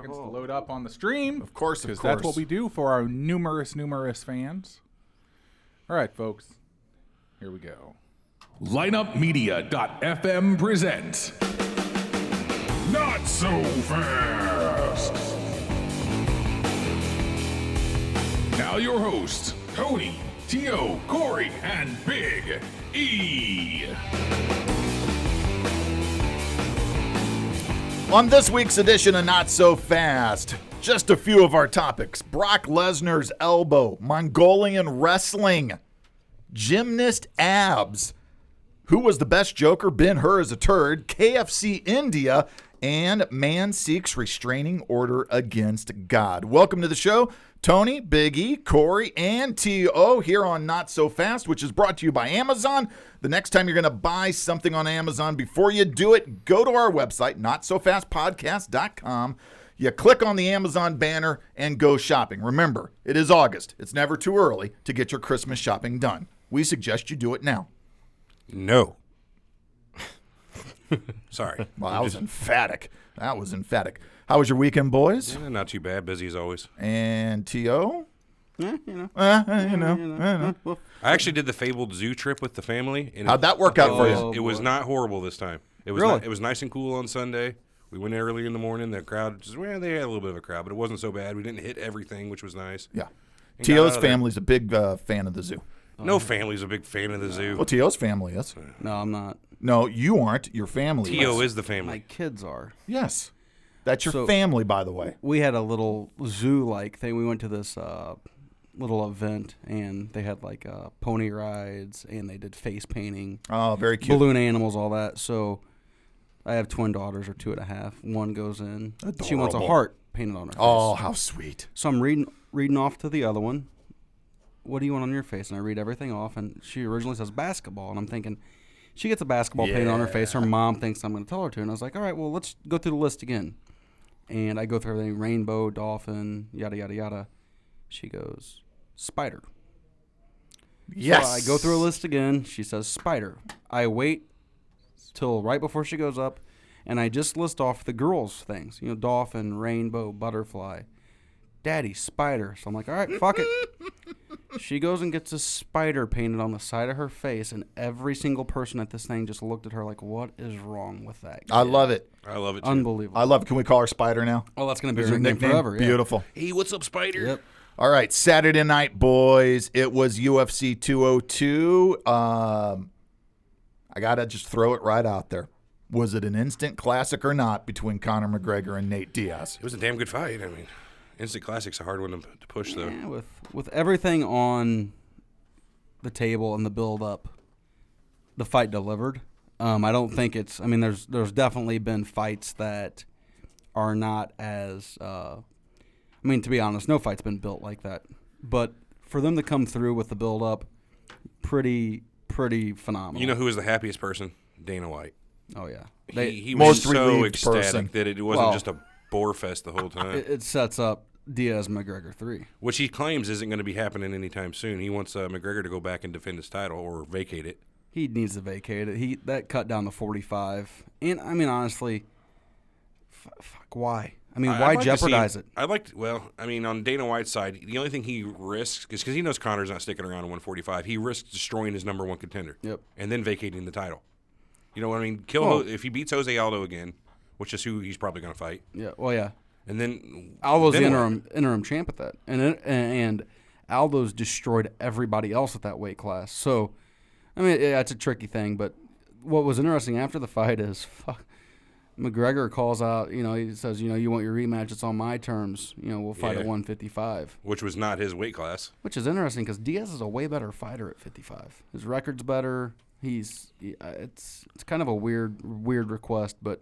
seconds to load up on the stream. Of course, because that's what we do for our numerous fans. All right, folks, here we go. LineUpMedia.fm presents Not So Fast. Now your hosts, Tony, T.O., Corey, and Big E. On this week's edition of Not So Fast, just a few of our topics. Brock Lesnar's elbow, Mongolian wrestling, gymnast abs, who was the best Joker, Ben-Hur is a turd, KFC India, and man seeks restraining order against God. Welcome to the show, Tony, Big E, Corey, and T.O. here on Not So Fast, which is brought to you by Amazon. The next time you're going to buy something on Amazon, before you do it, go to our website, notsofastpodcast.com. You click on the Amazon banner and go shopping. Remember, it is August. It's never too early to get your Christmas shopping done. We suggest you do it now. No. Sorry. Well, that was emphatic. That was emphatic. How was your weekend, boys? Yeah, not too bad. Busy as always. And T.O.? Yeah, you know. I I actually did the fabled zoo trip with the family. And How'd that work out for you? It was not horrible this time. It was Really? it was nice and cool on Sunday. We went early in the morning. The crowd, they had a little bit of a crowd, but it wasn't so bad. We didn't hit everything, which was nice. Yeah. And got T.O.'s out of there. family's a big fan of the zoo. No family's a big fan of the zoo. Well, T.O.'s family is. No, I'm not. No, you aren't. Your family T.O. is. is the My family. kids are. Yes. That's your So- family, by the way. We had a little zoo-like thing. We went to this little event, and they had like pony rides, and they did face painting, Oh, very cute. balloon animals, all that. So I have twin daughters, or 2.5. One goes in. She wants a Adorable. heart painted on her face. Oh, how sweet. So I'm reading off to the other one. What do you want on your face? And I read everything off, and she originally says basketball, and I'm thinking, she gets a basketball painted on her face. Her mom thinks I'm going to tell her to, and I was like, all right, well, let's go through the list again. And I go through everything: rainbow, dolphin, yada yada yada. She goes, spider. Yes. So I go through a list again. She says spider. I wait till right before she goes up, and I just list off the girls' things. You know, dolphin, rainbow, butterfly. Daddy, spider. So I'm like, all right, fuck it. She goes and gets a spider painted on the side of her face, and every single person at this thing just looked at her like, what is wrong with that kid? I love it. I love it too. Unbelievable. I love it. Can we call her Spider now? Oh, that's going to be Is her nickname forever. Yeah. Beautiful. Hey, what's up, Spider? Yep. All right, Saturday night, boys. It was UFC 202. I got to just throw it right out there. Was it an instant classic or not between Conor McGregor and Nate Diaz? It was a damn good fight. I mean, instant classic's a hard one to push, though. Yeah, with everything on the table and the build up, the fight delivered. I don't think it's. I mean, there's definitely been fights that are not as. I mean, to be honest, no fight's been built like that. But for them to come through with the build up, pretty phenomenal. You know who was the happiest person? Dana White. Oh yeah. He Most was so relieved ecstatic person. that it wasn't Well, just a bore fest the whole time, It sets up Diaz McGregor 3. which he claims isn't going to be happening anytime soon. He wants McGregor to go back and defend his title or vacate it. He needs to vacate it. That cut down to 45. And I mean, honestly, fuck, why? I mean, why I'd like to see- jeopardize it? I mean, on Dana White's side, the only thing he risks, because he knows Connor's not sticking around at 145, he risks destroying his number one contender. Yep. And then vacating the title. You know what I mean? If he beats Jose Aldo again, which is who he's probably going to fight, Yeah. Well, yeah. and then Aldo's the then what? interim champ at that, and Aldo's destroyed everybody else at that weight class. So, I mean, yeah, it's a tricky thing. But what was interesting after the fight is, McGregor calls out. You know, he says, you want your rematch? It's on my terms. We'll fight Yeah. at 155, Which was not his weight class. which is interesting because Diaz is a way better fighter at 55. His record's better. It's kind of a weird request, but.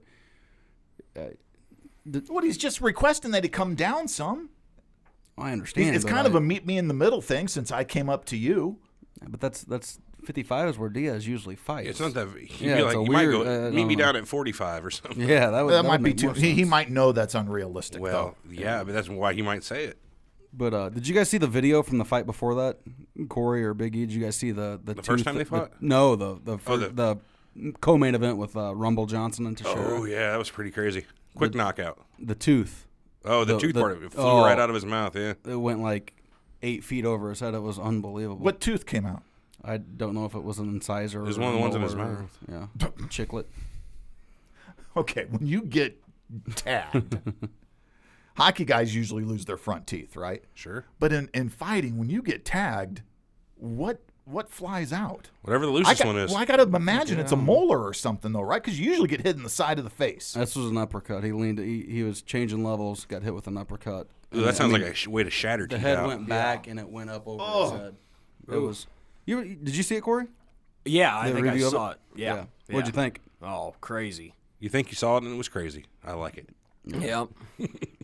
What, he's just requesting that he come down some. I understand. It's but kind of a meet me in the middle thing since I came up to you. But that's 55 is where Diaz usually fights. It's not that he'd Yeah, be it's like, a you might weird, go meet me down at 45 or something. Yeah, that That might would be make too. more He sense. might know that's unrealistic. Well, though. yeah, but that's why he might say it. But did you guys see the video from the fight before that, Corey or Big E? Did you guys see the first time they fought? No, the co-main event with Rumble Johnson and Teixeira. Oh, yeah, that was pretty crazy. Quick knockout. The tooth Oh, the tooth part of it flew right out of his mouth. Yeah. It went like 8 feet over his head. It was unbelievable. What tooth came out? I don't know if it was an incisor. It was or one of the ones in molar his or- mouth. Yeah, chiclet. Okay, when you get tagged, hockey guys usually lose their front teeth, right? Sure. But in fighting, when you get tagged, what flies out? Whatever the loosest one is. Well, I got to imagine it's a molar or something, though, right? Because you usually get hit in the side of the face. This was an uppercut. He leaned. He was changing levels. Got hit with an uppercut. Ooh, that sounds like a way to shatter The teeth head out. went back and it went up over his head. It was. Did you see it, Corey? Yeah, I The think I review of saw it. Yeah. What'd you think? Oh, crazy. You think you saw it and it was crazy. I like it. Yep.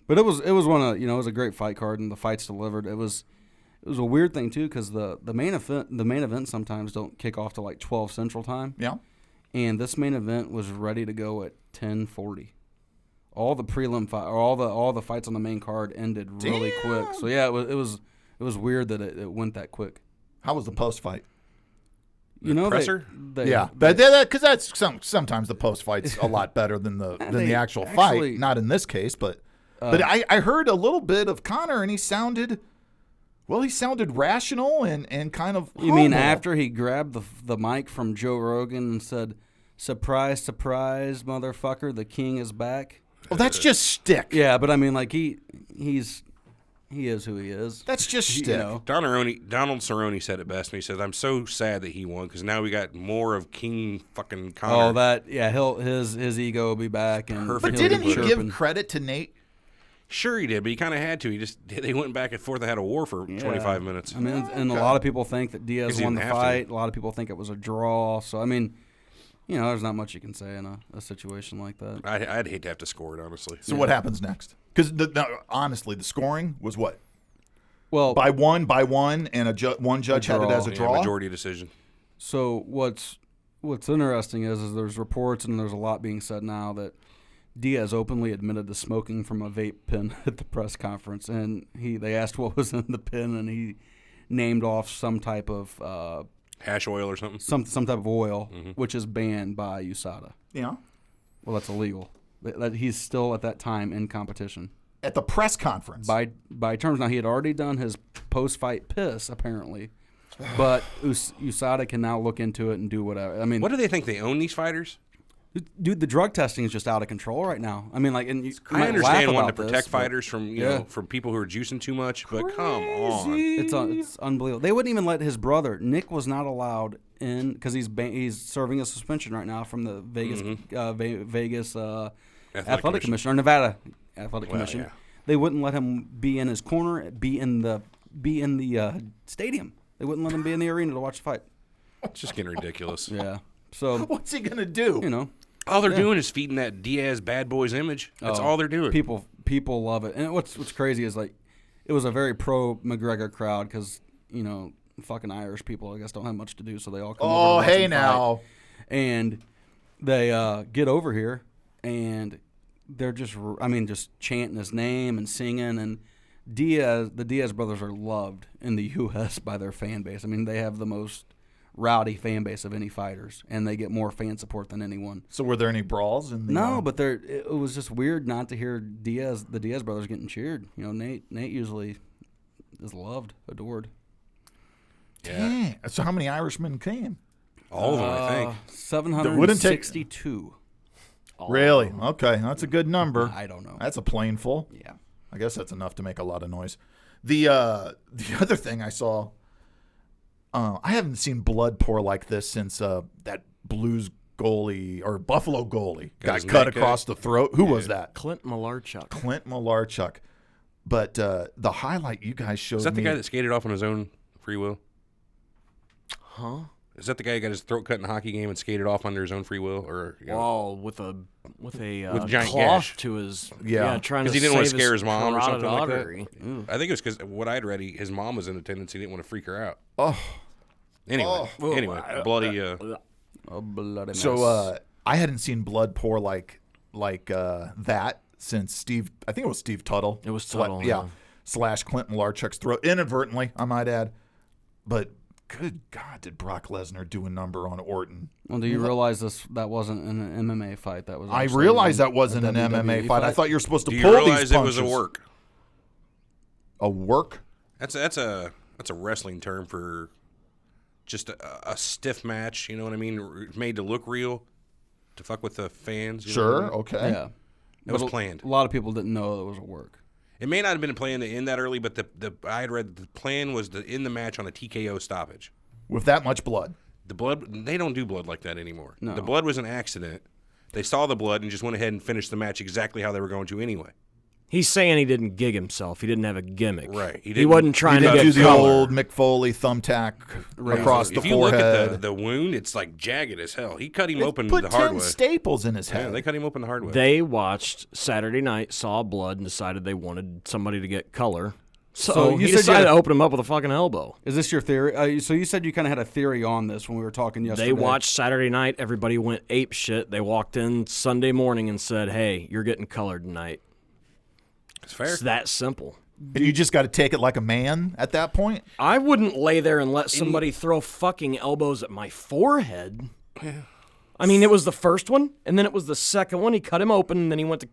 But it was one of it was a great fight card and the fights delivered. It was a weird thing too because the main event sometimes don't kick off to like 12 Central Time. Yeah. And this main event was ready to go at 10:40. All the prelim fight or all the fights on the main card ended really quick. So yeah, it was weird that it went that quick. How was the post fight? You know, presser? Because that's sometimes the post fight's a lot better than the actual actually- fight. Not in this case, but I heard a little bit of Conor, and he sounded rational and kind of. You mean humble. after he grabbed the mic from Joe Rogan and said, "Surprise, surprise, motherfucker, the king is back." Well, that's just stick. Yeah, but I mean, like he is who he is. That's just You stick. know. Donald Cerrone said it best, and he says, "I'm so sad that he won because now we got more of King fucking Conor." His ego will be back and But he'll didn't be he chirping. give credit to Nate? Sure he did, but he kind of had to. They went back and forth and had a war for 25 minutes. I mean, and a lot of people think that Diaz 'Cause he won the didn't have to. fight. A lot of people think it was a draw. So I mean, there's not much you can say in a situation like that. I'd hate to have to score it, honestly. So what happens next? Because honestly, the scoring was what Well, by one, and one judge had it draw. as a Yeah, draw. majority decision. so what's interesting is there's reports and there's a lot being said now that Diaz openly admitted to smoking from a vape pen at the press conference, and they asked what was in the pen, and he named off some type of Hash oil or something. some type of oil, which is banned by USADA. Yeah. Well, that's illegal. That he's still at that time in competition At the press conference. by terms. Now he had already done his post-fight piss apparently, but USADA can now look into it and do whatever. I mean, What do they think? They own these fighters? dude, the drug testing is just out of control right now. I mean, like, and you I might understand laugh wanting to about protect this, but fighters from from people who are juicing too much, but come on. It's unbelievable. They wouldn't even let his brother Nick was not allowed in because he's serving a suspension right now from the Vegas Vegas Athletic Commission or Nevada Athletic Commission. yeah. They wouldn't let him be in his corner, be in the stadium. They wouldn't let him be in the arena to watch the fight. It's just getting ridiculous. Yeah. So What's he gonna do? All they're doing is feeding that Diaz bad boys image. That's all they're doing. People love it, and what's crazy is like it was a very pro McGregor crowd because fucking Irish people I guess don't have much to do, so they all come. Oh, over to watch hey him now. fight. And they get over here and they're just chanting his name and singing, and the Diaz brothers are loved in the U.S. by their fan base. I mean, they have the most rowdy fan base of any fighters, and they get more fan support than anyone. So were there any brawls in the No, but it was just weird not to hear the Diaz brothers getting cheered. Nate usually is loved, adored. Dang. So how many Irishmen came? All of them, I think. 762. Really? Okay, that's a good number. I don't know. That's a plane full. Yeah. I guess that's enough to make a lot of noise. The other thing I saw, I haven't seen blood pour like this since that Blues goalie or Buffalo goalie Got got his cut neck across the throat. Who was that? Clint Malarchuk. Clint Malarchuk. But the highlight you guys showed Is that the me. guy that skated off on his own free will? Huh? Is that the guy who got his throat cut in a hockey game and skated off under his own free will, or Whoa, with a giant cloth gash. to his Yeah. trying to because he didn't want to save scare his mom or carotid something like artery. that? I think it was because what I'd read, his mom was in attendance. He didn't want to freak her out. Oh. Anyway, bloody. Oh, bloody mess. So I hadn't seen blood pour like that since Steve. I think it was Steve Tuttle. It was Tuttle, Yeah. yeah. Slash Clint Malarchuk's throat inadvertently, I might add. But good God, did Brock Lesnar do a number on Orton? Well, do you realize that wasn't an MMA fight? That was. I actually realized a that wasn't an WWE MMA fight. I thought you were supposed to Do you pull realize these it punches. was a work? A work? That's a wrestling term for just a stiff match. You know what I mean? Made to look real, to fuck with the fans. You know what I Sure, mean? okay. Yeah. It was But planned. A lot of people didn't know it was a work. It may not have been planned to end that early, but I had read the plan was to end the match on a TKO stoppage. With that much blood. The blood, they don't do blood like that anymore. No. The blood was an accident. They saw the blood and just went ahead and finished the match exactly how they were going to anyway. He's saying he didn't gig himself. He didn't have a gimmick. Right. He wasn't trying He to didn't get do the color. old Mick Foley thumbtack across the If you look forehead. at the wound, it's like jagged as hell. He cut him They open put the 10 hard way. staples in his Yeah, head. they cut him open the hard way. They watched Saturday night, saw blood, and decided they wanted somebody to get color. So, So you he said you decided had- to open him up with a fucking elbow. Is this your theory? So you said you kind of had a theory on this when we were talking yesterday. They watched Saturday night. Everybody went ape shit. They walked in Sunday morning and said, "Hey, you're getting colored tonight." It's fair. It's that simple. And you just got to take it like a man at that point. I wouldn't lay there and let somebody throw fucking elbows at my forehead. I mean, it was the first one, and then it was the second one. He cut him open, and then he went to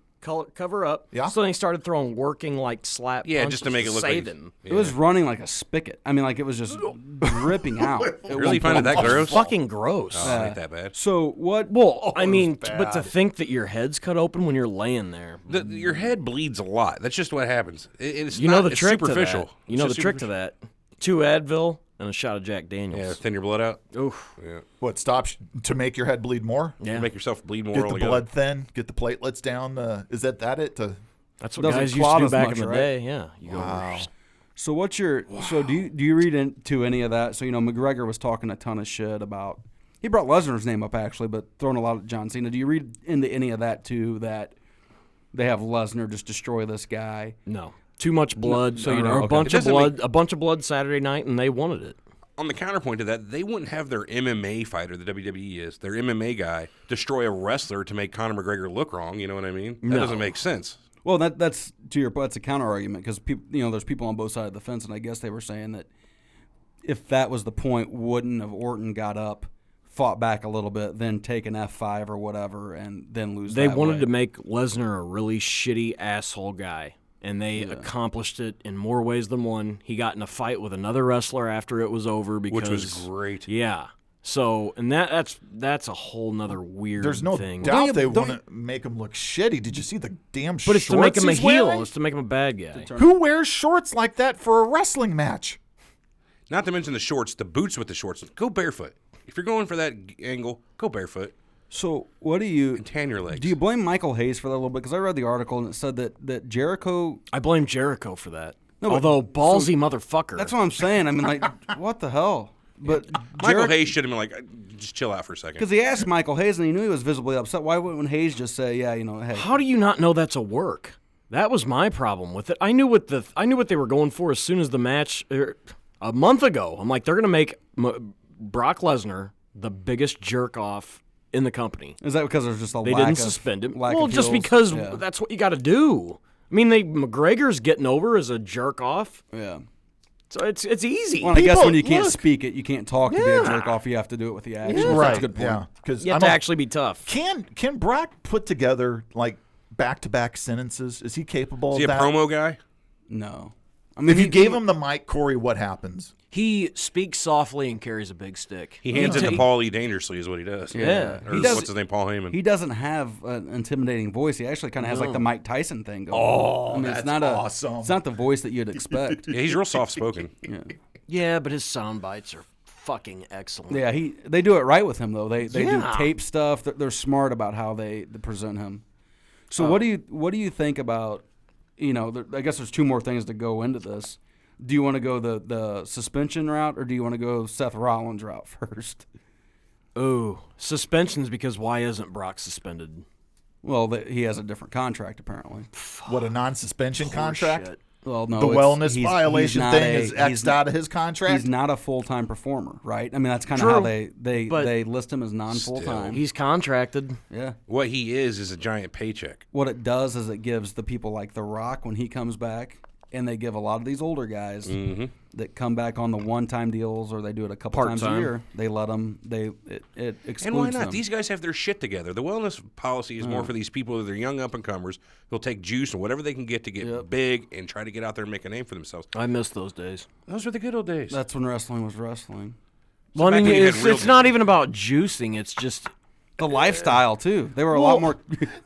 cover up. Yeah. So then he started throwing working like slap. Yeah, punches just to make it look save like him. It was running like a spigot. I mean, like it was just dripping out. It Really find it that gross? Fucking gross. Oh, it ain't that bad. So what? Well, I mean, but to think that your head's cut open when you're laying there. Your head bleeds a lot. That's just what happens. It's You not, know the it's trick superficial. to that. You know the It's just trick to that. 2 Advil and a shot of Jack Daniels. Yeah, thin your blood out. Oof. Yeah. What, stops to make your head bleed more? Yeah. Make yourself bleed more Get the altogether. blood thin, get the platelets down. Is that it? That's what Doesn't guys used to clot do as back much, in the right? day. Yeah. You go, Wow. So what's your? So do you read into any of that? So McGregor was talking a ton of shit about. He brought Lesnar's name up actually, but throwing a lot at John Cena. Do you read into any of that too? That they have Lesnar just destroy this guy. No. Too much blood. so you or know, a okay. bunch It of doesn't blood. A bunch of blood Saturday night, and they wanted it. On the counterpoint to that, they wouldn't have their MMA fighter, the WWE is, their MMA guy, destroy a wrestler to make Conor McGregor look wrong. You know what I mean? That No. doesn't make sense. Well, that's to your. That's a counter argument because people, there's people on both sides of the fence, and I guess they were saying that if that was the point, wouldn't have Orton got up, fought back a little bit, then take an F5 or whatever, and then lose. They that wanted way. to make Lesnar a really shitty asshole guy, and they accomplished it in more ways than one. He got in a fight with another wrestler after it was over because Which was great. Yeah. So, and that's a whole nother weird There's no thing. doubt they want to make him look shitty. Did you see the damn But shorts it's to make him a he's heel. wearing? It's to make him a bad guy. Who wears shorts like that for a wrestling match? Not to mention the shorts, the boots with the shorts. Go barefoot. If you're going for that angle, go barefoot So what do you and tan your legs. do? You blame Michael Hayes for that a little bit because I read the article and it said that Jericho. I blame Jericho for that. No, but- Although ballsy motherfucker. That's what I'm saying. I mean, like, what the hell? But Michael Hayes should have been like, just chill out for a second. because he asked Michael Hayes and he knew he was visibly upset. Why wouldn't Hayes just say, yeah, hey? How do you not know that's a work? That was my problem with it. I knew what they were going for as soon as the match a month ago. I'm like, they're gonna make Brock Lesnar the biggest jerk off in the company. Is that because there's just a They lack didn't of, suspend him. lack Well, of just heels? because Yeah. that's what you got to do. I mean, McGregor's getting over as a jerk off, Yeah. so it's easy. Well, I guess People- when you can't look. speak it, you can't talk to be a Yeah. jerk off. You have to do it with the action. Yeah. That's a good point. Yeah. Because You have to actually be tough. Can Brock put together like back-to-back sentences? Is he capable Is he of a that? promo guy? No. I mean, If you gave him the mic, Corey, what happens? He speaks softly and carries a big stick. He hands it to Paul E. Dangerously is what he does. Yeah. Or He does- what's his name? Paul Heyman. He doesn't have an intimidating voice. He actually kind of has like the Mike Tyson thing going. Oh, I mean, that's it's not awesome. It's not the voice that you'd expect. Yeah, he's real soft spoken. Yeah. Yeah, but his sound bites are fucking excellent. Yeah, they do it right with him though. They do Yeah. tape stuff. They're smart about how they present him. So Oh. what do you think about? I guess there's two more things to go into this. Do you want to go the suspension route or do you want to go Seth Rollins route first? Ooh, suspensions because why isn't Brock suspended? Well, he has a different contract apparently. What, a non-suspension contract? Shit. Well, no, The it's- wellness he's violation not thing a- is X'd out of his contract? He's not a full-time performer, right? I mean, that's kind of how True, they but list him as non-full-time. He's contracted. Yeah. What he is a giant paycheck. What it does is it gives the people like The Rock when he comes back and they give a lot of these older guys that come back on the one-time deals, or they do it a couple times a Part-time. year. They let them. It excludes And why not? them. These guys have their shit together. The wellness policy is more for these people that are young up-and-comers who'll take juice and whatever they can get to get big and try to get out there and make a name for themselves. I miss those days. Those were the good old days. That's when wrestling was wrestling. Well, I back mean, when you had it's, real- it's not even about juicing. It's just The lifestyle too. They were a lot more.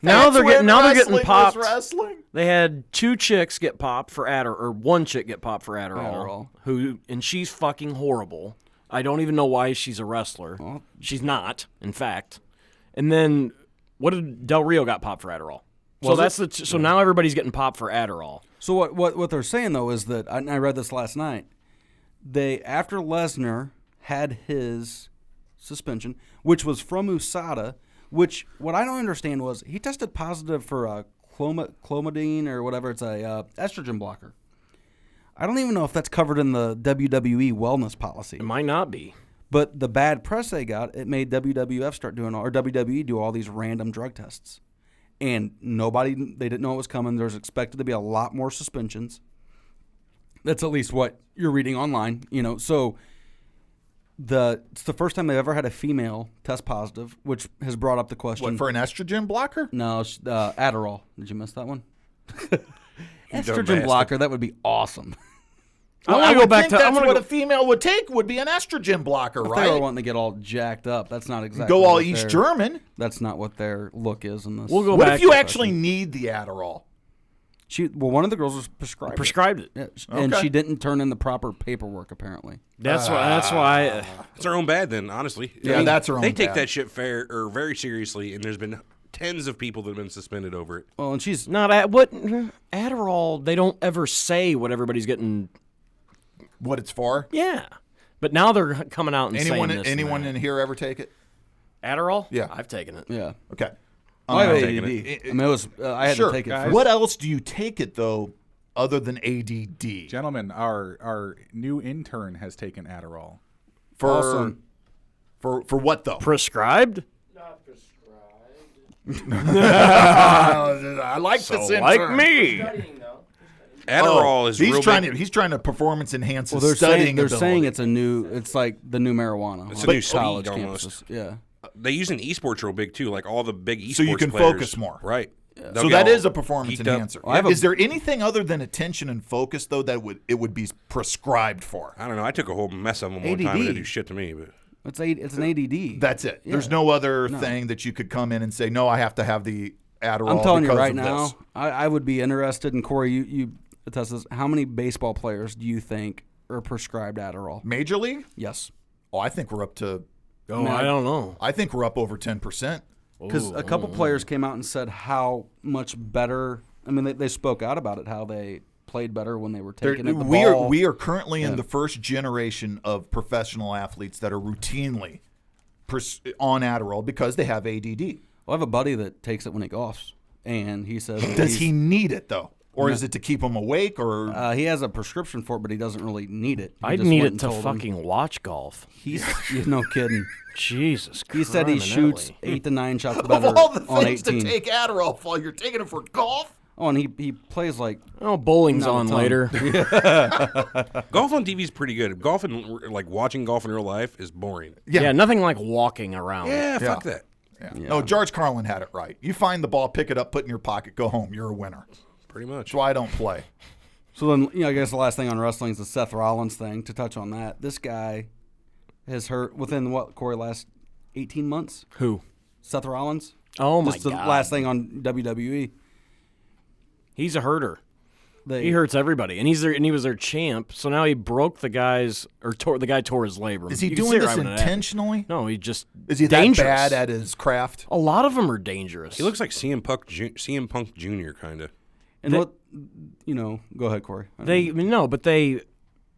now they're getting wrestling was popped. Wrestling. They had 2 chicks get popped for Adderall, or 1 chick get popped for Adderall. and she's fucking horrible. I don't even know why she's a wrestler. She's not, in fact. And then what did Del Rio got popped for Adderall? So now everybody's getting popped for Adderall. So what they're saying though is that I read this last night. After Lesnar had his suspension, which was from USADA, which what I don't understand was he tested positive for clomidine or whatever. It's a estrogen blocker. I don't even know if that's covered in the WWE wellness policy. It might not be. But the bad press they got, it made WWF start doing or WWE do all these random drug tests. And they didn't know it was coming. There's expected to be a lot more suspensions. That's at least what you're reading online, So it's the first time they've ever had a female test positive, which has brought up the question. What, for an estrogen blocker? No, it's, Adderall. Did you miss that one? dumb Estrogen bastard. blocker, that would be awesome. I want I to go would back think to. that's I'm gonna what go, a female would take would be an estrogen blocker, If they were right? wanting to get all jacked up, that's not exactly Go all what East their- German. That's not what their look is in this. We'll go What back if you to- actually need the Adderall? One of the girls was prescribed. prescribed it. Yeah, and Okay. she didn't turn in the proper paperwork, apparently. That's why. It's our own bad then, honestly. Yeah, that's our own They take bad. that shit very seriously, and there's been tens of people that have been suspended over it. Well, and she's Not what Adderall. They don't ever say what everybody's getting. What it's for? Yeah, but now they're coming out and Anyone saying this. and anyone that. in here ever take it? Adderall? Yeah. I've taken it. yeah. Okay. I have taking ADD. I mean, it was I had Sure. to take it. Guys. First. What else do you take it though, other than ADD? Gentlemen, our new intern has taken Adderall. For Awesome. for what though? Prescribed? I like this intern. Like me. Adderall is he's real trying big. to performance enhance Well, his they're studying saying they're ability. saying it's like the new marijuana. It's like a new speed college almost. campuses. Yeah. They use an esports real big too, like all the big esports So you can players. focus more. Right. So that is a performance geeked up. enhancer. I have a- Is there anything other than attention and focus though that it would be prescribed for? I don't know. I took a whole mess of them one time. ADD. They didn't do shit to me, but It's an ADD. That's it. There's no other thing that you could come in and say, no, I have to have the Adderall. I'm telling you because right of now, this." I would be interested. And Corey, you attest this. How many baseball players do you think are prescribed Adderall? Major League? Yes. Oh, I think we're up to. Oh, I don't know. I think we're up over 10%. Because a couple players came out and said how much better. I mean, they spoke out about it, how they played better when they were taking it. The ball. We are currently in the first generation of professional athletes that are routinely on Adderall because they have ADD. Well, I have a buddy that takes it when he golfs, and he says Does he need it though, or is it to keep him awake? Or he has a prescription for it, but he doesn't really need it. He I'd just need went it and to told him. fucking watch golf. He's no kidding. Jesus He said he shoots criminally. 8 to 9 shots of better all the on things 18. to take Adderall for, you're taking it for golf? Oh, and he plays like Oh, bowling's Not a on ton. later. golf on TV is pretty good. Golf in like watching golf in real life is boring. Yeah. Nothing like walking around. Yeah, fuck that. Yeah. No, George Carlin had it right. You find the ball, pick it up, put it in your pocket, go home. You're a winner. Pretty much. That's why I don't play. So then, I guess the last thing on wrestling is the Seth Rollins thing. To touch on that, this guy has hurt within Corey, last 18 months. Who? Seth Rollins. Oh my Just the god. last thing on WWE. He's a herder. They, He hurts everybody, and he was their champ. So now he broke the guy's the guy tore his labrum. Is he You can doing see it this right when it happened. intentionally? No, he just Is he dangerous. that bad at his craft? A lot of them are dangerous. He looks like CM Punk Jr. kind of. And what go ahead, Corey. but they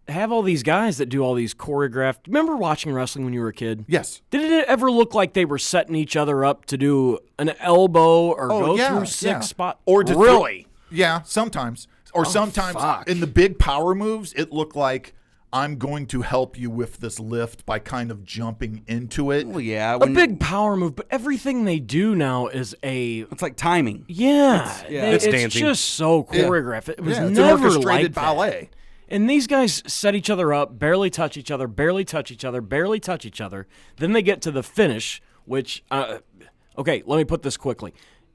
have all these guys that do all these choreographed. Remember watching wrestling when you were a kid? Yes. Did it ever look like they were setting each other up to do an elbow or go yeah, through 6 yeah. spots? Or to really? Yeah, sometimes. Or sometimes fuck. in the big power moves, it looked like I'm going to help you with this lift by kind of jumping into it. Well, yeah, A big power move, but everything they do now is it's like timing. It's it's dancing. just so choreographed. It was Yeah, it's an never orchestrated like ballet. that. And these guys set each other up, barely touch each other, barely touch each other, barely touch each other. Then they get to the finish, which, okay, let me put this quickly.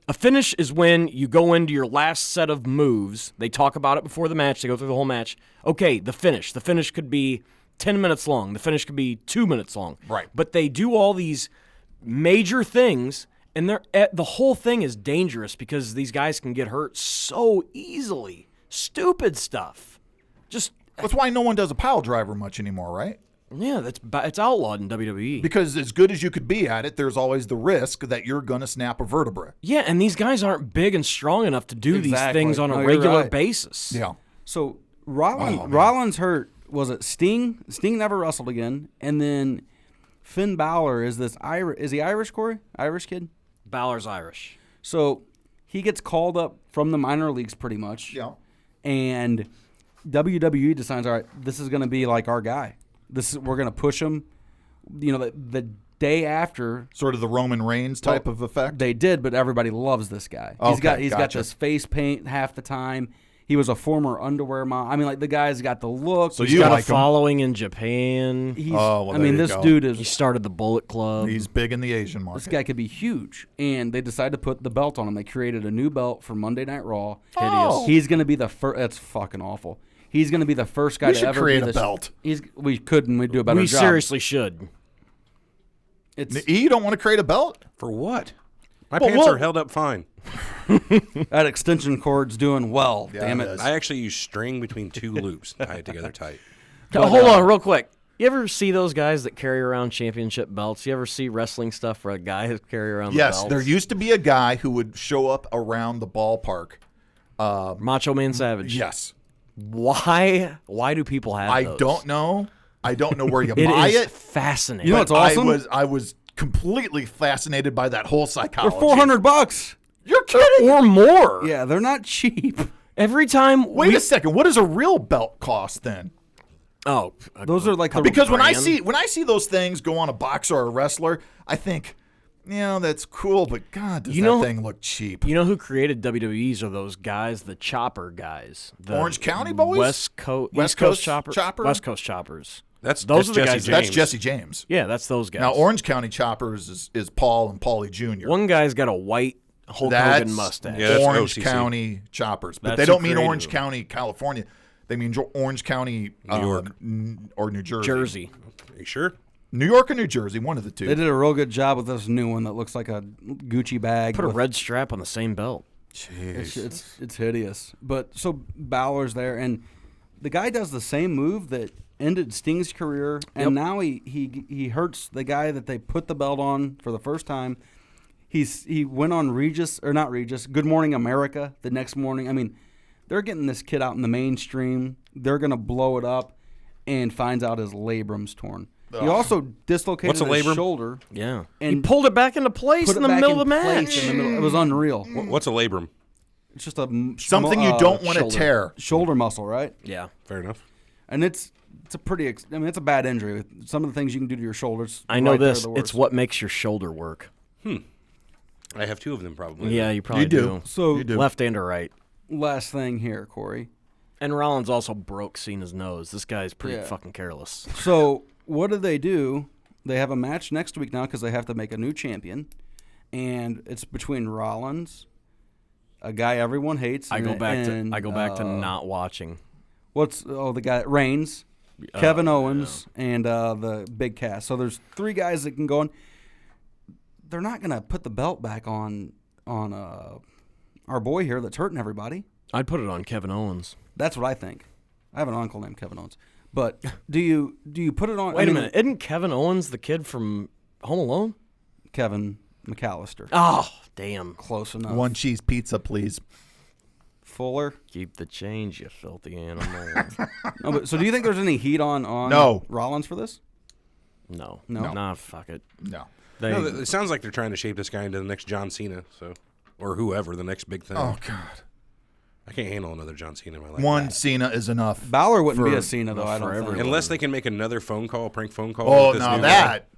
A finish is when you go into your last set of moves. They talk about it before the match. They go through the whole match. Okay, the finish. The finish could be 10 minutes long. The finish could be 2 minutes long. Right. But they do all these major things, and the whole thing is dangerous because these guys can get hurt so easily. Stupid stuff. Just That's why no one does a pile driver much anymore, right? yeah, it's outlawed in WWE. Because as good as you could be at it, there's always the risk that you're going to snap a vertebra. Yeah, and these guys aren't big and strong enough to do these Exactly. things on No, a you're regular right. basis. Yeah. So Rollins hurt. Was it Sting? Sting never wrestled again. And then Finn Balor is this Irish. Is he Irish, Corey? Irish kid. Balor's Irish. So he gets called up from the minor leagues pretty much. Yeah. And WWE decides, all right, this is going to be like our guy. We're going to push him. You know, the day after Sort of the Roman Reigns type of effect. they did, but everybody loves this guy. He's got gotcha. this face paint half the time. He was a former underwear model. I mean, like the guy's got the look. So He's you got like a following in Japan. He's, Oh, well, I mean, there you this go. dude He is. started the Bullet Club. He's big in the Asian This market. guy could be huge, and they decided to put the belt on him. They created a new belt for Monday Night Raw. Oh. He's going to be the first. That's fucking awful. He's going to be the first guy We to should ever create be a this. belt. We could, and we'd do a better we job. seriously should. It's You don't want to create a belt? For what? My Well, pants well- are held up fine. that extension cord's doing well. Yeah, damn it it. is. I actually use string between two loops, tie it together tight. Hold on, real quick. You ever see those guys that carry around championship belts? You ever see wrestling stuff where a guy has carry around Yes, the belts? there used to be a guy who would show up around the ballpark. Macho Man Savage. Yes. Why do people have I those? don't know. I don't know where you It buy is it. fascinating. You know what's awesome? I was completely fascinated by that whole They're psychology. $400. You're kidding? or more. Yeah, they're not cheap. Every time Wait a second. What does a real belt cost then? Oh, Those are like the Because when I brand? see those things go on a boxer or a wrestler, I think, yeah, that's cool, but God, does You that know- thing look cheap? You know who created WWE's are those guys, the Chopper guys. The Orange County boys? West Coast West East Coast Coast Chopper? Chopper? West Coast Choppers. That's Those are the Jesse guys- James. That's Jesse James. Yeah, that's those guys. Now, Orange County Choppers is Paul and Paulie Jr. One guy's got a white Hulk That's Hogan mustache. Yeah, that's Orange OCC. County Choppers. But That's they who don't mean created Orange them. County, California. They mean Orange County, New York. or New Jersey. Jersey. Are you sure? New York or New Jersey, one of the two. They did a real good job with this new one that looks like a Gucci bag. Put a with- red strap on the same belt. It's hideous. But so Balor's there, and the guy does the same move that ended Sting's career, and now he hurts the guy that they put the belt on for the first time. He went on Good Morning America the next morning. I mean, they're getting this kid out in the mainstream. They're gonna blow it up, and finds out his labrum's torn. He also dislocated What's a his labrum? shoulder. Yeah. And he pulled it back into place Put in it the back middle of the in place match. in the middle. It was unreal. What's a labrum? It's just a Something you don't want to shoulder. tear. shoulder muscle, right? Yeah. Fair enough. And it's a pretty. I mean, it's a bad injury. Some of the things you can do to your shoulders. I know right there are this. the It's worst. what makes your shoulder work. I have two of them probably. Yeah, you probably You do. So You do. Left and or right. last thing here, Corey. And Rollins also broke Cena's nose. This guy's pretty Yeah. fucking careless. So what do? They have a match next week now because they have to make a new champion, and it's between Rollins, a guy everyone hates. I go back and, to not watching. The guy Reigns, Kevin Owens, and the Big Cass. So there's three guys that can go on. They're not gonna put the belt back on our boy here that's hurting everybody. I'd put it on Kevin Owens. That's what I think. I have an uncle named Kevin Owens. But do you put it on? Wait a minute. Isn't Kevin Owens the kid from Home Alone? Kevin McAllister. Oh, damn. Close enough. One cheese pizza, please. Fuller. Keep the change, you filthy animal. No, but so do you think there's any heat on No. Rollins for this? No. No. Nah, fuck it. No. They, No, it sounds like they're trying to shape this guy into the next John Cena, or whoever the next big thing. Oh God. I can't handle another John Cena in my life. One Cena is enough. Balor wouldn't be for- a Cena though. I don't think. Unless they can make another prank phone call. Oh, with this now new that.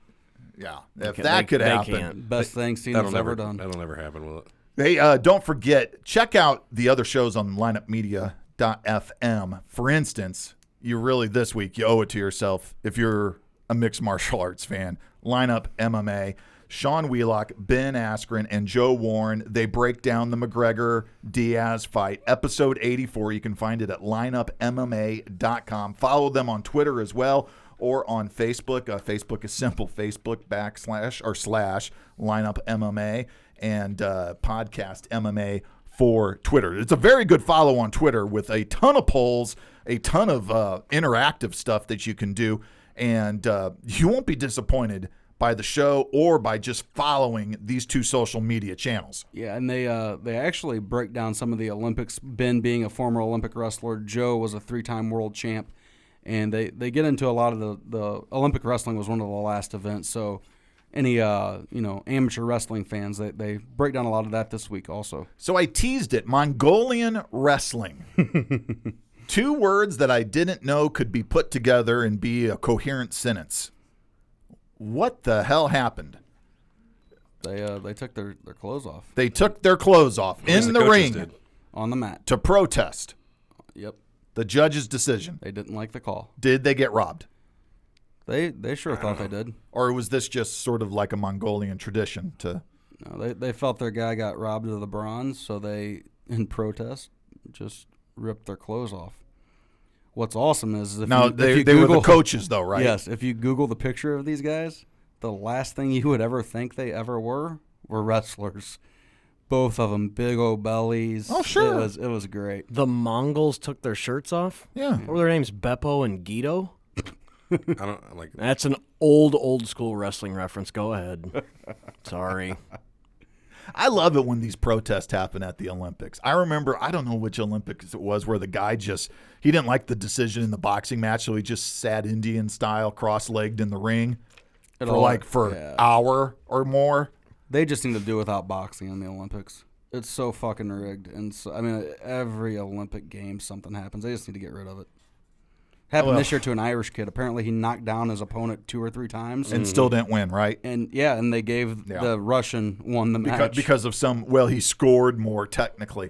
Yeah, if Okay, that could they happen. can't. Best thing guy, Cena's ever done. That'll never happen, will it? Hey, don't forget, check out the other shows on lineupmedia.fm. For instance, you really, this week, you owe it to yourself if you're a mixed martial arts fan. Lineup MMA. Sean Wheelock, Ben Askren, and Joe Warren. They break down the McGregor-Diaz fight. Episode 84. You can find it at lineupmma.com. Follow them on Twitter as well or on Facebook. Facebook is simple. Facebook // Lineup MMA and Podcast MMA for Twitter. It's a very good follow on Twitter with a ton of polls, a ton of interactive stuff that you can do. And you won't be disappointed by the show or by just following these two social media channels. Yeah, and they actually break down some of the Olympics. Ben being a former Olympic wrestler, Joe was a 3-time world champ, and they get into a lot of the Olympic wrestling was one of the last events. So any amateur wrestling fans, they break down a lot of that this week also. So I teased it, Mongolian wrestling. 2 words that I didn't know could be put together and be a coherent sentence. What the hell happened? They took their clothes off They took their clothes off At least in the coaches ring did. on the mat. to protest Yep, the judge's decision. they didn't like the call. Did they get robbed? They sure thought they did. Or was this just sort of like a Mongolian tradition to... No, they felt their guy got robbed of the bronze, so they, in protest, just ripped their clothes off. What's awesome is if Now, you, if they you were the Google, coaches, though, right? Yes, if you Google the picture of these guys, the last thing you would ever think they ever were wrestlers. Both of them, big old bellies. Oh, sure. It was great. The Mongols took their shirts off. Yeah. What were their names? Beppo and Guido. I don't like. That's an old school wrestling reference. Go ahead. Sorry. I love it when these protests happen at the Olympics. I remember, I don't know which Olympics it was, where the guy he didn't like the decision in the boxing match, so he just sat Indian style, cross-legged in the ring for an hour or more. They just need to do without boxing in the Olympics. It's so fucking rigged, and so, I mean, every Olympic game something happens. They just need to get rid of it. Happened this year to an Irish kid. Apparently, he knocked down his opponent 2 or 3 times, And still didn't win, right? and they gave the Russian won the match Because of he scored more technically.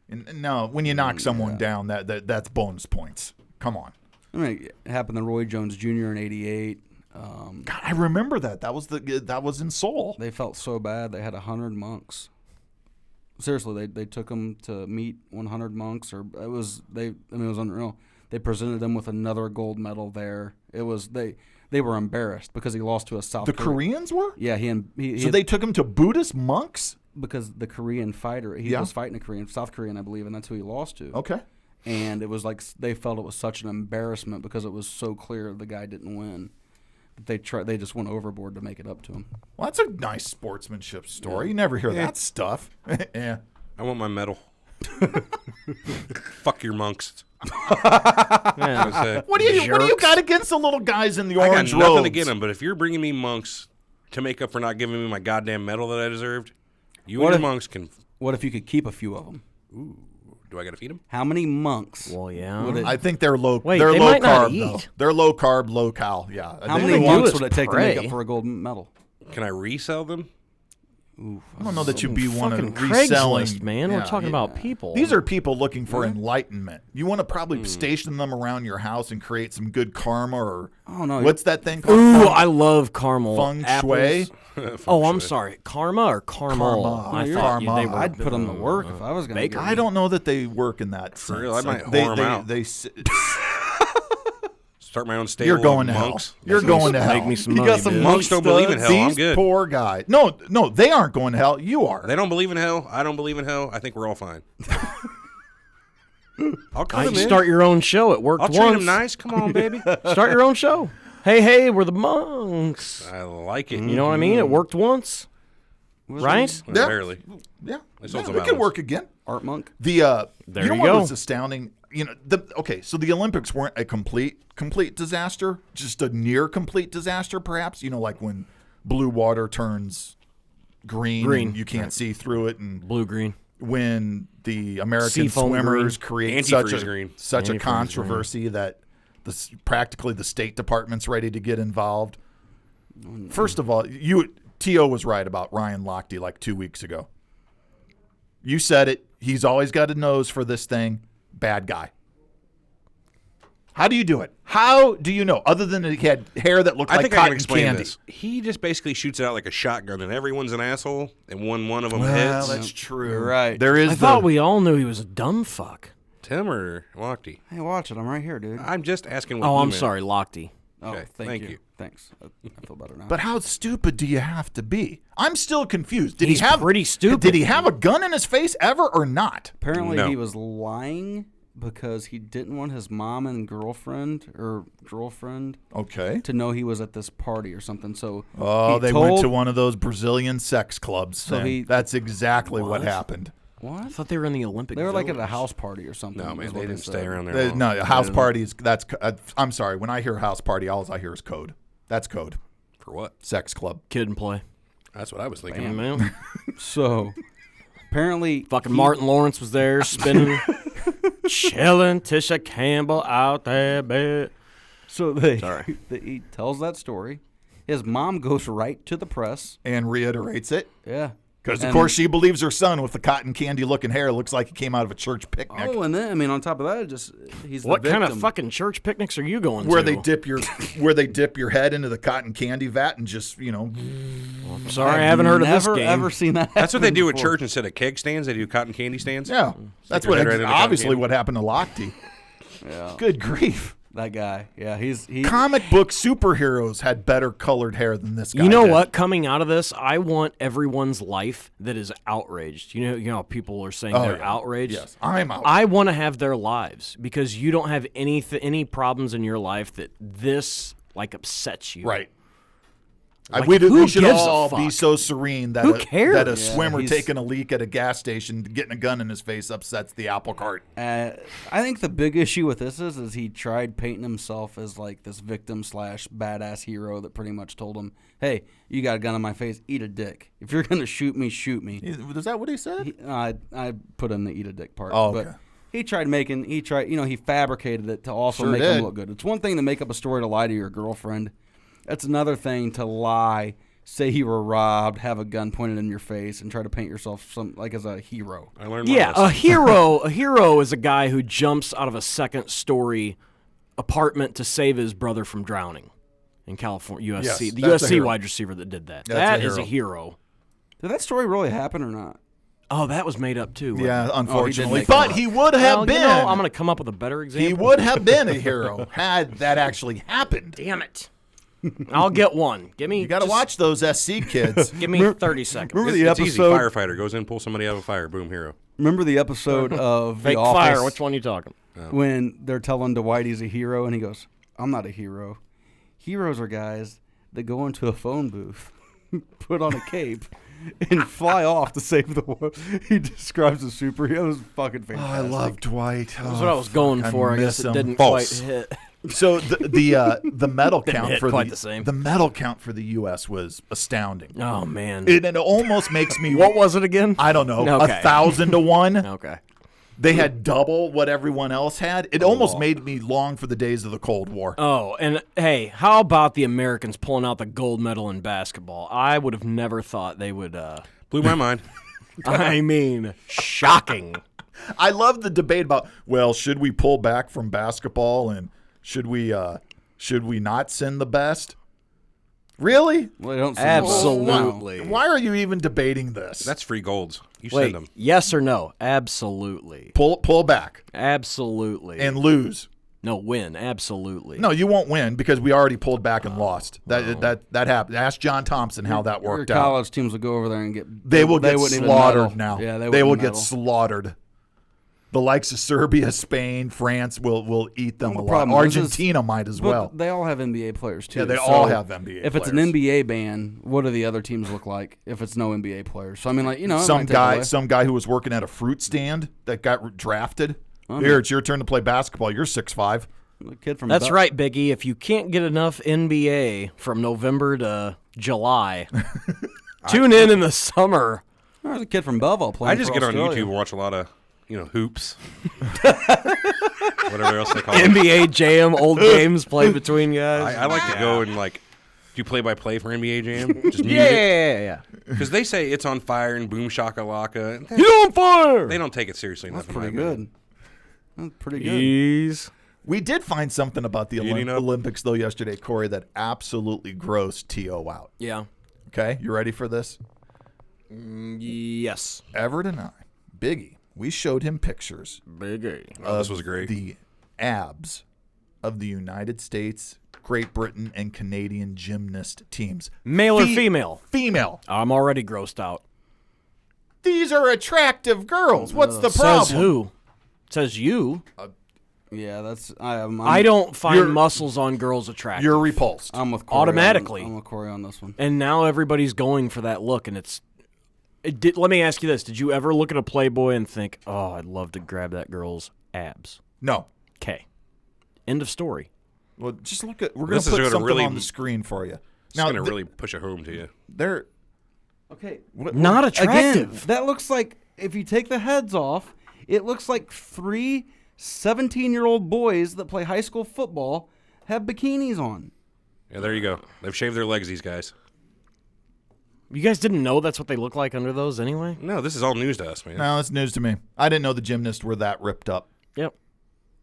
And no, when you knock someone down, that's bonus points. Come on. I mean, it happened to Roy Jones Jr. in '88. God, I remember that. That was in Seoul. They felt so bad. They had 100 monks. Seriously, they took them to meet 100 monks, it was unreal. They presented him with another gold medal there. It was they were embarrassed because he lost to a South. The Koreans were? Yeah, So they took him to Buddhist monks? because the Korean fighter he was fighting a South Korean, I believe, and that's who he lost to. Okay. And it was like they felt it was such an embarrassment because it was so clear the guy didn't win. They just went overboard to make it up to him. Well, that's a nice sportsmanship story. You never hear that stuff. Yeah. I want my medal. Fuck your monks. Yeah. What do you Jerks. got against the little guys in the I got orange nothing robes? to get them, but if you're bringing me monks to make up for not giving me my goddamn medal that I deserved, you and your monks can. What if you could keep a few of them? Do I got to feed them? How many monks? Well, yeah. would it- I think they're low. Wait, they're they low might not carb. Though. eat. They're low carb, low cal. Yeah. How They- many do monks is would it take to make pray. up for a gold medal? Can I resell them? I don't know that you'd be one Fucking of reselling. Craigslist, man. We're Yeah, talking about people. These are people looking for enlightenment. You want to probably station them around your house and create some good karma, or what's that thing called? Ooh, I love caramel Feng apples. shui. Oh, I'm sorry. Karma or caramel? Karma. I You're thought karma. they were. I'd put them to work if I was going to. Baker. I don't know that they work in that sense. real? I might They- whore 'em they- out. they- Start my own stable You're going to of hell. monks? You're going to hell. Make me some You money, got some dude. Monks don't believe in hell. I'm These good. poor guys. No, they aren't going to hell. You are. They don't believe in hell. I don't believe in hell. I think we're all fine. I'll cut I them in. start your own show. It worked I'll treat once. them nice. Come on, baby. Start your own show. Hey, we're the monks. I like it. You know what I mean? It worked once, right? Well, Yeah. barely. Yeah, They sold yeah some it could atoms. work again. Art monk? The There you know you what go. was astounding? You know, so the Olympics weren't a complete disaster, just a near complete disaster, perhaps. You know, like when blue water turns green. And you can't see through it, and Blue green. when the American Seafoam swimmers green. create such Antifreeze a green. such a Antifreeze controversy that practically the State Department's ready to get involved. First of all, T.O. was right about Ryan Lochte like 2 weeks ago. You said it. He's always got a nose for this thing. Bad guy. How do you do it? How do you know? Other than he had hair that looked I like think I can cotton explain candy. this. He just basically shoots it out like a shotgun, and everyone's an asshole, and one of them Well, hits. that's true. You're right. There is I thought we all knew he was a dumb fuck. Tim or Lochte? Hey, watch it. I'm right here, dude. I'm just asking what Oh, you I'm meant. sorry, Lochte. Oh, Okay, thank you. you. Thanks. I feel better now. But how stupid do you have to be? I'm still confused. Did He's he have pretty stupid. Did he have a gun in his face ever or not? apparently No. he was lying because he didn't want his mom and girlfriend Okay. to know he was at this party or something. So Oh, he they told, went to one of those Brazilian sex clubs. So then. he- That's exactly what happened. I What? thought they were in the Olympic They were like at a Village. house party or something. No, is man, what they didn't said. stay around there. long. No, house parties. I'm sorry. When I hear house party, all I hear is code. That's code. For what? Sex club. Kid and play. That's what I was thinking. Yeah, man. So apparently, Fucking Martin Lawrence was there spinning, chilling. Tisha Campbell out there, bed. So they, Sorry. he tells that story. His mom goes right to the press. And reiterates it. Yeah. Because, of And- course, she believes her son with the cotton candy looking hair looks like he came out of a church picnic. Oh, and then I mean, on top of that, he's What the kind of victim. fucking church picnics are you going where to? they dip your head into the cotton candy vat and just, Sorry, I haven't heard of this Never game. ever seen that. That's what they happen do at before. church instead of keg stands. They do cotton candy stands. yeah. That's your what head right in the cotton obviously candy. what happened to Lochte. Yeah. Good grief. That guy. Yeah, he. Comic book superheroes had better colored hair than this guy. You know did. what? Coming out of this, I want everyone's life that is outraged. You know how people are saying they're yeah. outraged. Yes, I'm out. I want to have their lives because you don't have any problems in your life that this like upsets you. Right. Like, we who should gives a all fuck? be so serene that Who that cares? a swimmer he's- taking a leak at a gas station, getting a gun in his face, upsets the apple cart. I think the big issue with this is he tried painting himself as like this victim / badass hero that pretty much told him, "Hey, you got a gun in my face, eat a dick. If you're gonna shoot me, shoot me." Is that what he said? I put in the eat a dick part. Oh, but okay. he fabricated it to also Sure make did. him look good. It's one thing to make up a story to lie to your girlfriend. It's another thing to lie, say you were robbed, have a gun pointed in your face, and try to paint yourself as a hero. I learned my Yeah, lesson. a hero is a guy who jumps out of a second-story apartment to save his brother from drowning in California. USC, Yes, the that's a USC hero. wide receiver that did that. That's That a is a hero. hero. Did that story really happen or not? Oh, that was made up too. wasn't Yeah, it? unfortunately. make but it up. he would Well, have been. you know, I'm going to come up with a better example. He would have been a hero had that actually happened. Damn it! I'll get one. Give me. You got to watch those SC kids. Give me 30 seconds. Remember It's the easy. episode? Firefighter goes in, pulls somebody out of a fire. Boom, hero. Remember the episode of Fake The Office fire. Which one are you talking? when they're telling Dwight he's a hero, and he goes, "I'm not a hero. Heroes are guys that go into a phone booth, put on a cape, and fly off to save the world." He describes a superhero. It was fucking Oh, fantastic. I love Dwight. That's what I was going for. I guess it didn't False. quite hit. So the medal count hit for quite the same. the medal count for the U.S. was astounding. Oh man. It almost makes me. What was it again? I don't know. Okay. 1,000 to 1. Okay. They had double what everyone else had. It almost made me long for the days of the Cold War. Oh, and hey, how about the Americans pulling out the gold medal in basketball? I would have never thought they would. Blew my mind. I mean, shocking. I love the debate about, well, should we pull back from basketball and should we not send the best? Really? Well, they don't seem Absolutely. Why are you even debating this? That's free golds. You Wait, send them. yes or no? Absolutely. pull back Absolutely. and lose. no, win. Absolutely. No, you won't win because we already pulled back and lost. That happened. Ask John Thompson how that Your worked out. college teams will go over there and get. They will get wouldn't even slaughtered medal. now. Yeah, they will wouldn't get medal. slaughtered. The likes of Serbia, Spain, France will eat them The alive. problem is Argentina might as But well. they all have NBA players too. Yeah, they so all have NBA If it's an players. NBA ban, what do the other teams look like? If it's no NBA players, so I mean, like it Some might take away. guy who was working at a fruit stand that got drafted. Here, it's your turn to play basketball. You're 6'5". The kid from That's right, Biggie. If you can't get enough NBA from November to July, tune in the summer There's a kid from Belleville playing. I just for get on Australia. YouTube and watch a lot of, hoops. Whatever else they call it. NBA Jam, old games played between guys. I like to go and do play-by-play for NBA Jam. Just yeah. Because they say it's on fire and boom shakalaka. You on fire? They don't take it seriously enough. That's in my pretty opinion. good. That's pretty good. Jeez. We did find something about the Eating up. Olympics, though, yesterday, Corey, that absolutely grossed T.O. out. Yeah. Okay, you ready for this? Yes. Everett and I, Biggie, we showed him pictures Biggie. Oh, this was great. the abs of the United States, Great Britain, and Canadian gymnast teams. Male or female? Female. I'm already grossed out. These are attractive girls. What's the problem? Says who? Says you. Yeah, that's. I'm I don't find You're- muscles on girls attractive. You're repulsed. I'm with Corey Automatically. I'm with Corey on this one. And now everybody's going for that look, and let me ask you this: did you ever look at a Playboy and think, "Oh, I'd love to grab that girl's abs"? No. Okay. End of story. Well, just look at. We're going This to is put gonna something really- on the screen for you. It's Now, going to really push it home to you. they're Okay. Not attractive. Again, that looks like if you take the heads off, it looks like 3 17-year-old boys that play high school football have bikinis on. Yeah, there you go. They've shaved their legs, these guys. You guys didn't know that's what they look like under those anyway? No, this is all news to us, man. no, that's news to me. I didn't know the gymnasts were that ripped up. Yep.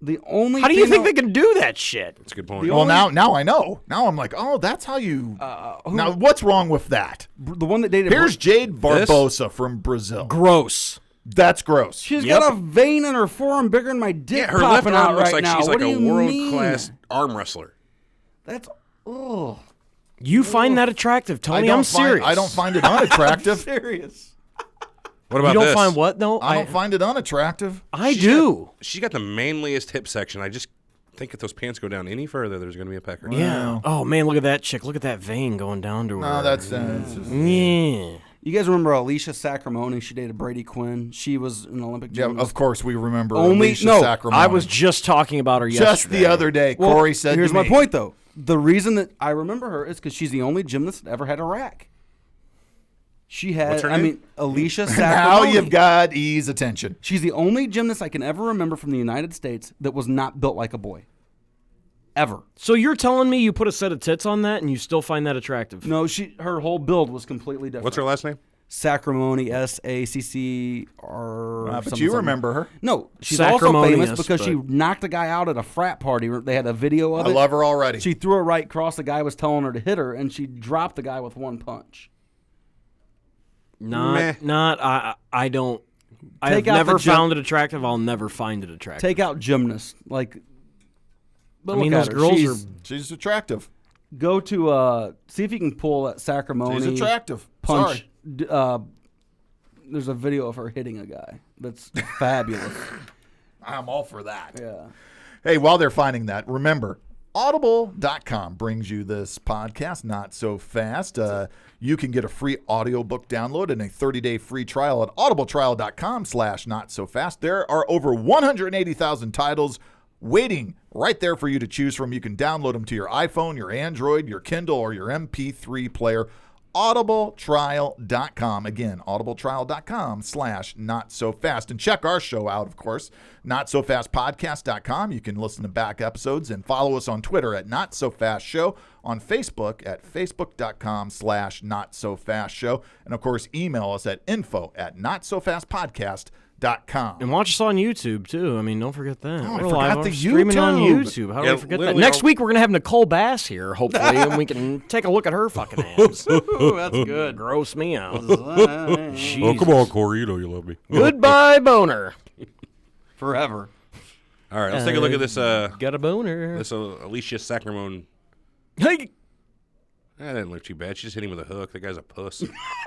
The only How do you think female- they can do that shit? That's a good point. The Well, only- now I know. Now I'm like, oh, that's how you. Now, what's wrong with that? the one that dated Here's Jade Barbosa from Brazil. Gross. That's gross. She's Yep. got a vein in her forearm bigger than my dick. Yeah, her left popping arm out looks right like now. she's What like do a you world-class mean? arm wrestler. That's ugh. You find that attractive, Tony? I'm serious. I don't find it unattractive. Serious. What about You don't this? find what though? I don't find it unattractive. I do. She's got the manliest hip section. I just think if those pants go down any further, there's going to be a pecker. Yeah. Oh man, look at that chick. Look at that vein going down to her. No, that's it's just, Yeah. You guys remember Alicia Sacramone? She dated Brady Quinn. She was an Olympic yeah. gymnast. Of course, we remember Only- Alicia no, Sacramone. I was just talking about her yesterday. just the other day. Well, Corey said, here's to my me, point, though. The reason that I remember her is because she's the only gymnast that ever had a rack. She had, What's her name? Alicia Sacramone. Now you've got ease attention. She's the only gymnast I can ever remember from the United States that was not built like a boy. Ever. So you're telling me you put a set of tits on that and you still find that attractive? No, her whole build was completely different. What's her last name? Sacramone, S-A-C-C-R. But something, you something. remember her. No, she's also Sacramone, famous yes, because she but- knocked a guy out at a frat party. They had a video of I it. love her already. She threw her right cross. The guy was telling her to hit her, and she dropped the guy with one punch. Meh. I don't. I've Take out never the found it attractive. I'll never find it attractive. Take out gymnast. Like, but I mean, look those at her. girls She's- are. She's attractive. Go to see if you can pull that Sacramone. She's attractive. Punch. Sorry. There's a video of her hitting a guy. That's fabulous. I'm all for that. Yeah. Hey, while they're finding that, remember, Audible.com brings you this podcast, Not So Fast. You can get a free audiobook download and a 30-day free trial at audibletrial.com/notsofast. There are over 180,000 titles waiting right there for you to choose from. You can download them to your iPhone, your Android, your Kindle, or your MP3 player. audibletrial.com. Again, audibletrial.com/notsofast. And check our show out, of course, notsofastpodcast.com. You can listen to back episodes and follow us on Twitter at notsofastshow, on Facebook at facebook.com/notsofastshow. And, of course, email us at info@notsofastpodcast.com. And watch us on YouTube too. I mean, don't forget that. I We're forgot live the streaming on YouTube. YouTube. How do Yeah, we forget that? literally Next all- week we're gonna have Nicole Bass here, hopefully, and we can take a look at her fucking abs. Ooh, that's good. Gross me out. Oh, Jesus. come on, Corey. You know you love me. Goodbye, boner. Forever. All right, let's take a look at this Got a boner. this Alicia Sacramone. Hey, That didn't look too bad. She just hit him with a hook. That guy's a puss.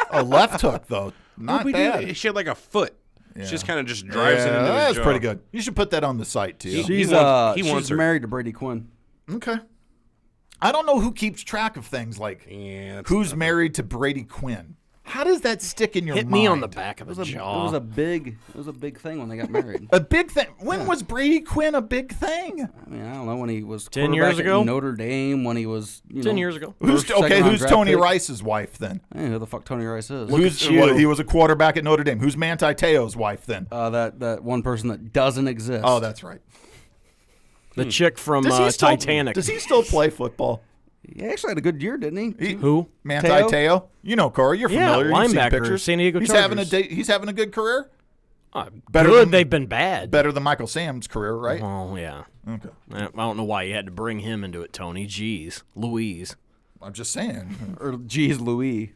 A left hook, though. Not But bad. she had like a foot. She just kind of just drives it into his that's jaw. pretty good. You should put that on the site, too. She's he wants her. married to Brady Quinn. Okay. I don't know who keeps track of things like Yeah, that's who's married to Brady Quinn. How does that stick in your Hit mind? me on the back of It the was jaw. a big thing when they got married. A big thing. When was Brady Quinn a big thing? I mean, I don't know when he was 10 years quarterback at ago? Notre Dame, when he was 10 years ago. Who's first, second round Who's draft Tony pick. Rice's wife then? I don't know who the fuck Tony Rice is. He was a quarterback at Notre Dame. Who's Manti Te'o's wife then? That one person that doesn't exist. Oh, that's right. The chick from Does he Titanic. Does he still play football? He actually had a good year, didn't he? Who? Manti Teo? Te'o? You know, Corey. You're Yeah, familiar. You've seen linebacker, pictures. San Diego he's Chargers. He's having a good career. Better than- they've been bad. Better than Michael Sam's career, right? Oh, yeah. Okay. I don't know why you had to bring him into it, Tony. Jeez. Louise. I'm just saying. Or geez, Louis.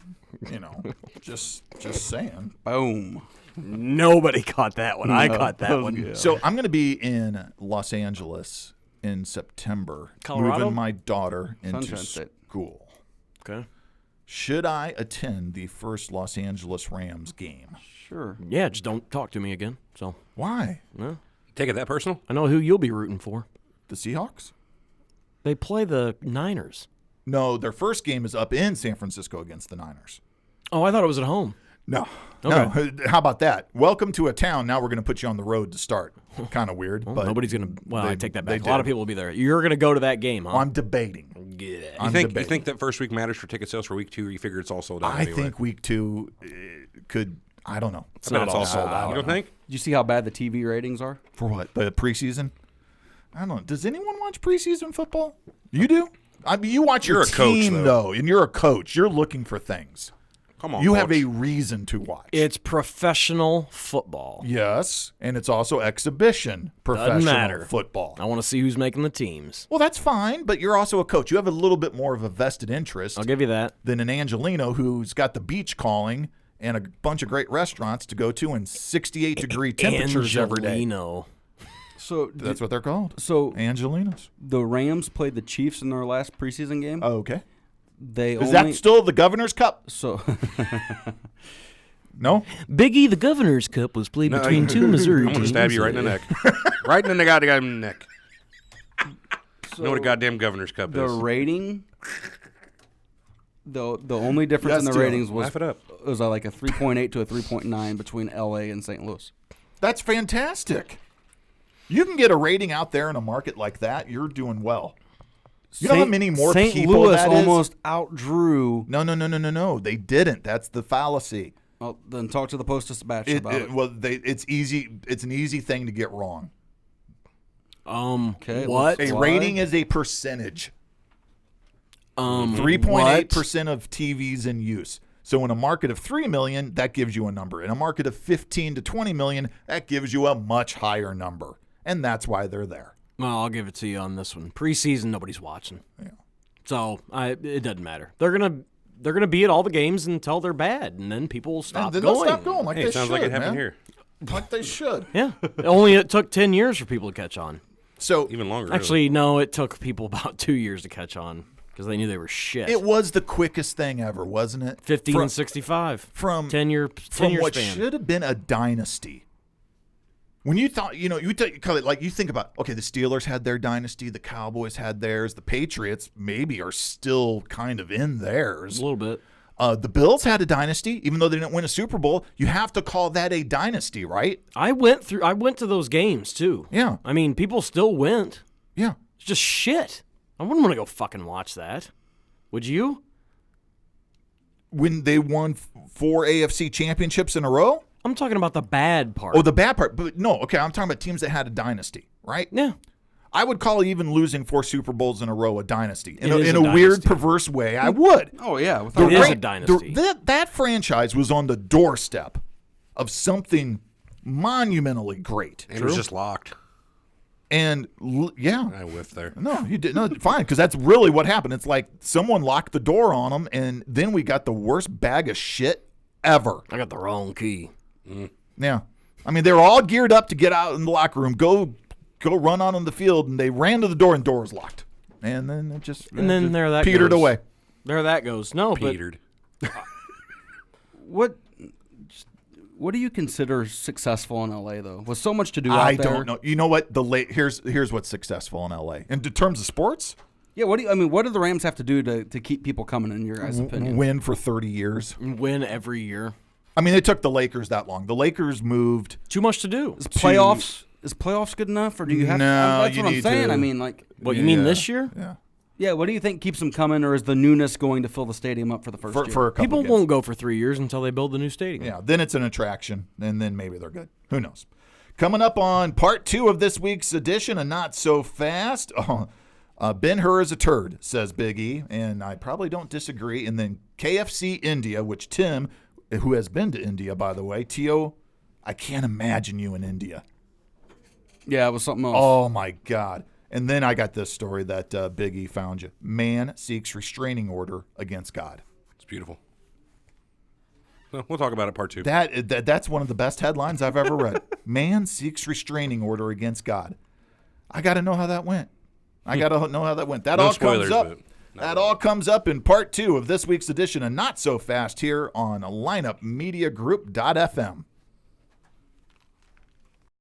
You know, just saying. Boom. Nobody caught that one. I caught that one. So I'm going to be in Los Angeles in September, Colorado? moving my daughter into Sunshine State. school. Okay. Should I attend the first Los Angeles Rams game? Sure. Yeah, just don't talk to me again. So, Why? Take it that personal? I know who you'll be rooting for. The Seahawks? They play the Niners. No, their first game is up in San Francisco against the Niners. Oh, I thought it was at home. No. Okay. No. How about that? Welcome to a town. Now we're going to put you on the road to start. Kind of weird, Well, but nobody's going to. Well, I take that they back. A lot of did. people will be there. You're going to go to that game, huh? I'm debating. You think that first week matters for ticket sales for week 2, or you figure it's all sold out I anyway? think week 2 could. I don't know. I bet it's all sold out. You don't think? Did you see how bad the TV ratings are? For what? The preseason? I don't know. Does anyone watch preseason football? You do? I mean, you watch You're your a coach, team, though, and you're a coach. You're looking for things. Come on, You have coach. a reason to watch. It's professional football. Yes, and it's also exhibition professional matter. football. I want to see who's making the teams. Well, that's fine, but you're also a coach. You have a little bit more of a vested interest I'll give you that. than an Angelino who's got the beach calling and a bunch of great restaurants to go to and 68-degree temperatures every day. Angelino. So That's what they're called. So Angelinos. the Rams played the Chiefs in their last preseason game. Oh, okay. They Is only that still the Governor's Cup? so No? Biggie, the Governor's Cup was played between two Missouri I'm going to stab you right in the neck. Right in the goddamn neck. You know what a goddamn Governor's Cup the is. rating. The only difference in Yes, the Joe. ratings was Laugh it up. like a 3.8 to a 3.9 between LA and St. Louis. That's fantastic. You can get a rating out there in a market like that, you're doing well. You know how many more St. people Louis that is? almost outdrew. No. They didn't. That's the fallacy. Well, then talk to the Post-Dispatch about it. Well, it's easy. It's an easy thing to get wrong. Okay, What? A Why? rating is a percentage. 3.8% of TVs in use. So in a market of 3 million, that gives you a number. In a market of 15 to 20 million, that gives you a much higher number. And that's why they're there. Well, I'll give it to you on this one. Preseason, nobody's watching. Yeah. So it doesn't matter. They're gonna be at all the games until they're bad, and then people will stop And then going. they'll stop going like Hey, they it sounds should, like it happened man. here. Like they should. Yeah. Only it took 10 years for people to catch on. So Even longer. really. Actually, no, it took people about 2 years to catch on because they knew they were shit. it was the quickest thing ever, wasn't it? 15 From- and 65 from 10 year from what span. should have been a dynasty. When you thought, you think about, okay, the Steelers had their dynasty, the Cowboys had theirs, the Patriots maybe are still kind of in theirs. A little bit. The Bills had a dynasty, even though they didn't win a Super Bowl. You have to call that a dynasty, right? I went to those games too. Yeah. I mean, people still went. Yeah. It's just shit. I wouldn't want to go fucking watch that. Would you? When they won 4 AFC championships in a row? I'm talking about the bad part. Oh, the bad part. But no, okay, I'm talking about teams that had a dynasty, right? yeah. I would call even losing 4 Super Bowls in a row a dynasty. In It is a a weird, dynasty. perverse way, I would. Oh yeah, The without It is Ra- a dynasty. That franchise was on the doorstep of something monumentally great. And it was just locked. And yeah, I whiffed there. no, you did no fine because that's really what happened. It's like someone locked the door on them, and then we got the worst bag of shit ever. I got the wrong key. Yeah, I mean they were all geared up to get out in the locker room, go run out on the field, and they ran to the door and door was locked. And then it just there that petered goes. away. There that goes. No, Petered. What do you consider successful in LA though? With so much to do I out there. don't know. You know what? Here's what's successful in LA. In terms of sports, Yeah, what do the Rams have to do to keep people coming, in your guys' opinion? Win for 30 years. Win every year. I mean, it took the Lakers that long. The Lakers moved. Too much to do. Is playoffs good enough, or do you have No, to? That's you what I'm need saying. to- I mean, like, What, you mean this year? Yeah. yeah, what do you think keeps them coming, or is the newness going to fill the stadium up for the first year? For a couple People games. won't go for 3 years until they build the new stadium. Yeah, then it's an attraction, and then maybe they're good. Who knows? Coming up on part 2 of this week's edition of Not So Fast, Ben-Hur is a turd, says Big E, and I probably don't disagree. And then KFC India, which Tim, who has been to India, by the way, Tio, I can't imagine you in India. Yeah, it was something else. Oh, my God. And then I got this story that Big E found you. Man seeks restraining order against God. It's beautiful. No, we'll talk about it part 2. That's one of the best headlines I've ever read. Man seeks restraining order against God. I got to know how that went. That No all spoilers, comes up. but That all comes up in part 2 of this week's edition of Not So Fast here on lineupmediagroup.fm.